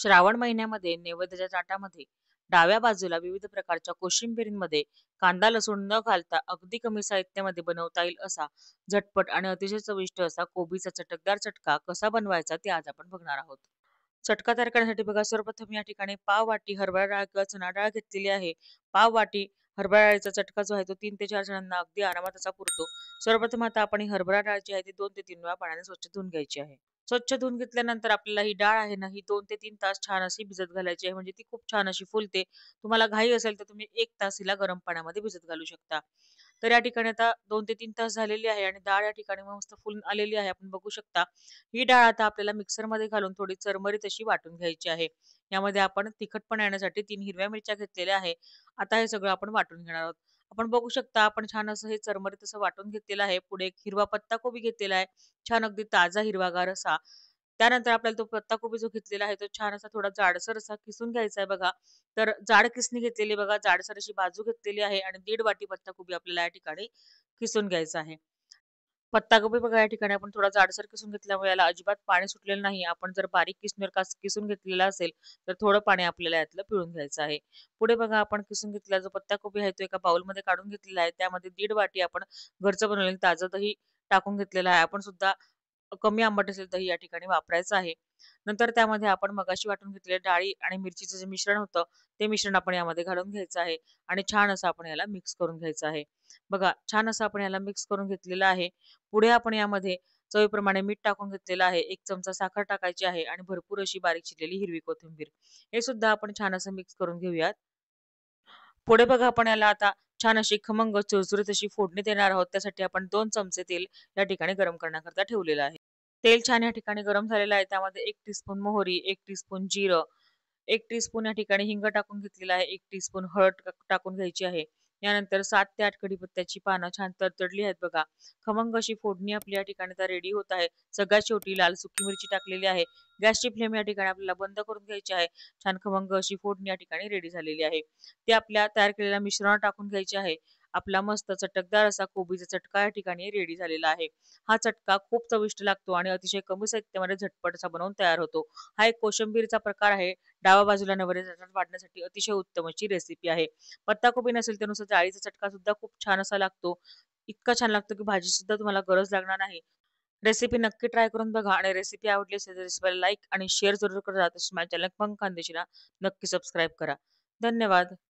श्रावण महिन्यामध्ये नैवेद्याच्या ताटामध्ये डाव्या बाजूला विविध प्रकारच्या कोशिंबिरींमध्ये कांदा लसूण न घालता अगदी कमी साहित्यामध्ये बनवता येईल असा झटपट आणि अतिशय चविष्ट असा कोबीचा चटकदार चटका कसा बनवायचा ते आज आपण बघणार आहोत. चटका तयार करण्यासाठी बघा, सर्वप्रथम या ठिकाणी पाव वाटी हरभरा डाळ किंवा चणा डाळ घेतलेली आहे. पाव वाटी हरभरा डाळीचा चटका जो आहे तो 3 ते 4 जणांना अगदी आरामात असा पुरतो. सर्वप्रथम आता आपण ही हरभरा डाळ जी आहे ती 2 ते 3 वेळा पाण्याने स्वच्छ धुवून घ्यायची आहे. स्वच्छ धुवून घेतल्यानंतर आपल्याला ही डाळ आहे ना, ही 2 ते 3 तास छान अशी भिजत घालायची आहे. म्हणजे ती खूप छान अशी फुलते. तुम्हाला घाई असेल तर तुम्ही 1 तास हिला गरम पाण्यामध्ये भिजत घालू शकता. तर या ठिकाणी आता 2 ते 3 तास झालेली आहे आणि डाळ या ठिकाणी मस्त फुलून आलेली आहे. आपण बघू शकता. ही डाळ आता आपल्याला मिक्सरमध्ये घालून थोडी चरमरीत अशी वाटून घ्यायची आहे. यामध्ये आपण तिखटपणा येण्यासाठी 3 हिरव्या मिरच्या घेतलेल्या आहे. आता हे सगळं आपण वाटून घेणार आहोत. आपण बघू शकता, आपण छान असं हे चरमरीत असं वाटून घेतलेलं आहे. पुढे एक हिरवा पत्ताकोबी घेतलेला आहे. छान अगदी ताजा हिरवागार असा. त्यानंतर आपल्याला तो पत्ताकोबी जो घेतलेला आहे तो छान असा थोडा जाडसर असा किसून घ्यायचा आहे बघा. तर जाड किसणी घेतलेली बघा, जाडसर अशी बाजू घेतलेली आहे आणि 1.5 वाटी पत्ताकोबी आपल्याला या ठिकाणी किसून घ्यायचा आहे. पत्ताकोबी बघा, या ठिकाणी आपण थोडा जाडसर किसून घेतल्यामुळे याला अजिबात पाणी सुटलेलं नाही. आपण जर बारीक किसणीवर किसून घेतलेला असेल तर थोडं पाणी आपल्याला यातलं पिळून घ्यायचं आहे. पुढे बघा, आपण किसून घेतलेला जो पत्ताकोबी आहे तो एका बाउलमध्ये काढून घेतलेला आहे. त्यामध्ये 1.5 वाटी आपण घरचं बनवलेलं ताजं दही टाकून घेतलेलं आहे. आपण सुद्धा कमी आंबट असेल दही या ठिकाणी वापरायचं आहे. नंतर त्यामध्ये आपण मगाशी वाटून घेतलेल्या डाळी आणि मिरचीचं जे मिश्रण होतं, ते मिश्रण आपण यामध्ये घालून घ्यायचं आहे आणि छान असं आपण याला मिक्स करून घ्यायचं आहे. बघा, छान असं आपण याला मिक्स करून घेतलेलं आहे. पुढे आपण यामध्ये चवीप्रमाणे मीठ टाकून घेतलेलं आहे. 1 चमचा साखर टाकायची आहे आणि भरपूर अशी बारीक चिरलेली हिरवी कोथिंबीर. हे सुद्धा आपण छान असं मिक्स करून घेऊयात. पुढे बघा, आपण याला आता छान अशी खमंग चुरचुरीत अशी फोडणी देणार आहोत. त्यासाठी आपण 2 चमचे तेल या ठिकाणी गरम करण्याकरता ठेवलेलं आहे. तेल छान या ठिकाणी गरम झालेलं आहे. त्यामध्ये 1 टीस्पून मोहरी, 1 टीस्पून जिरं, 1 टीस्पून या ठिकाणी हिंग टाकून घेतलेला आहे. 1 टीस्पून हळद टाकून घ्यायची आहे. यानंतर 7 ते 8 कढीपत्त्याची पानं छान तडतडली आहेत बघा. खमंग अशी फोडणी आपली या ठिकाणी आता रेडी होत आहे. सगळ्यात शेवटी लाल सुकी मिरची टाकलेली आहे. गॅसची फ्लेम या ठिकाणी आपल्याला बंद करून घ्यायची आहे. छान खमंग अशी फोडणी या ठिकाणी रेडी झालेली आहे. ती आपल्या तयार केलेल्या मिश्रणात टाकून घ्यायची आहे. आपला मस्त चटकदार असा कोबीचा चटका या ठिकाणी रेडी झालेला आहे. हा चटका खूप चविष्ट लागतो आणि अतिशय कमी साहित्यामध्ये झटपट असा बनवून तयार होतो. हा एक कोशिंबीरचा प्रकार आहे. डाव्या बाजूला नवऱ्याच्या ताटात वाढण्यासाठी अतिशय उत्तम अशी रेसिपी आहे. पत्ताकोबी नसेल तर नुसतं डाळीचा चटका सुद्धा खूप छान असा लागतो. इतका छान लागतो की भाजी सुद्धा तुम्हाला गरज लागणार नाही. रेसिपी नक्की ट्राय करून बघा आणि रेसिपी आवडली असेल तर रेसिपीला लाईक आणि शेअर जरूर करा. तसेच माझ्या चॅनल पंख खानदेशीला नक्की सबस्क्राईब करा. धन्यवाद.